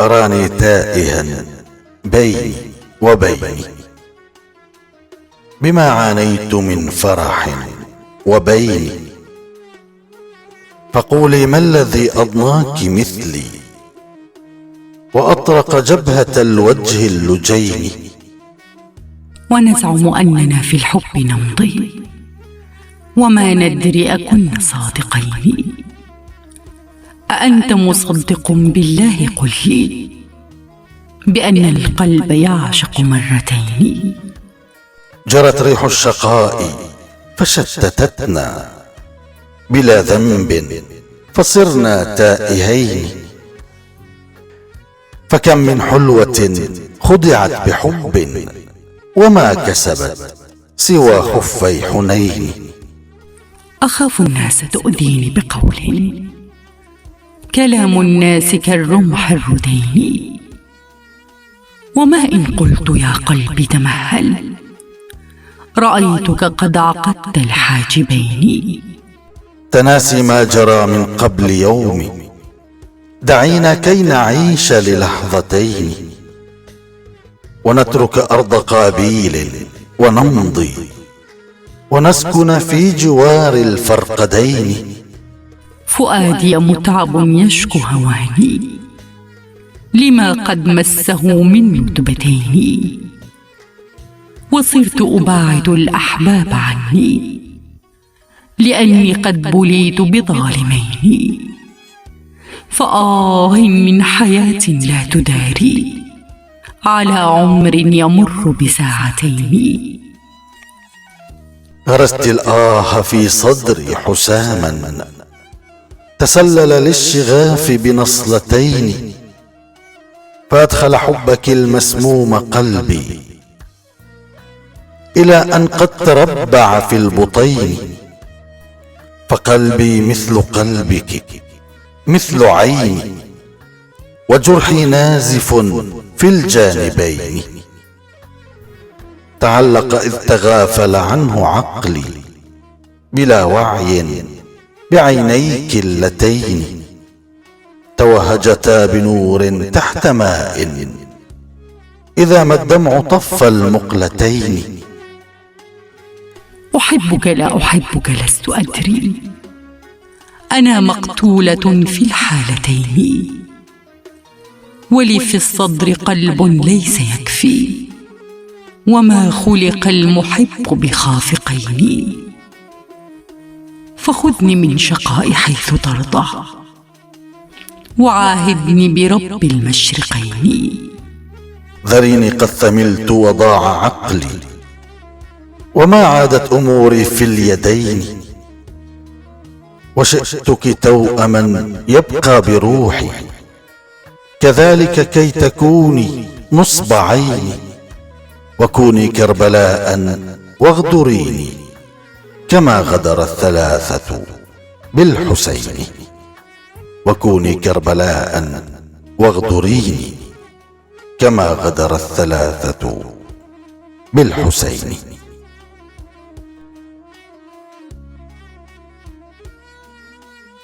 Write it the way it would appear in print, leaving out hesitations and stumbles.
أراني تائها بيني وبيني، بما عانيت من فرح وبيني. فقولي ما الذي أضناك مثلي وأطرق جبهة الوجه اللجين؟ ونزعم أننا في الحب نمضي وما ندري أكن صادقين. أأنت مصدق بالله؟ قل لي بأن القلب يعشق مرتين. جرت ريح الشقاء فشتتتنا بلا ذنب فصرنا تائهين. فكم من حلوة خدعت بحب وما كسبت سوى خفي حنين. أخاف الناس تؤذيني بقول، كلام الناس كالرمح الردين. وما إن قلت يا قلبي تمهل، رأيتك قد عقدت الحاجبين. تناسي ما جرى من قبل يوم، دعينا كي نعيش للحظتين، ونترك أرض قابيل ونمضي ونسكن في جوار الفرقدين. فؤادي متعب يشكو هواني لما قد مسه من ندبتين. وصرت أباعد الأحباب عني لأني قد بليت بظالمين. فآه من حياة لا تداري على عمر يمر بساعتين. غرست الآه في صدري حساما تسلل للشغاف بنصلتين. فأدخل حبك المسموم قلبي إلى أن قد تربع في البطين. فقلبي مثل قلبك مثل عيني، وجرحي نازف في الجانبين. تعلق إذ تغافل عنه عقلي بلا وعي بعينيك اللتين. توهجتا بنور تحت ماء إذا ما الدمع طف المقلتين. أحبك لا أحبك لست أدري، أنا مقتولة في الحالتين. ولي في الصدر قلب ليس يكفي، وما خلق المحب بخافقين. فخذني من شقاء حيث ترضى، وعاهدني برب المشرقين. ذريني قد ثملت وضاع عقلي، وما عادت أموري في اليدين. وشئتك توأما يبقى بروحي، كذلك كي تكوني نصب عيني. وكوني كربلاء واغدريني كما غدر الثلاثة بالحسين. وكوني كربلاء واغدريني كما غدر الثلاثة بالحسين.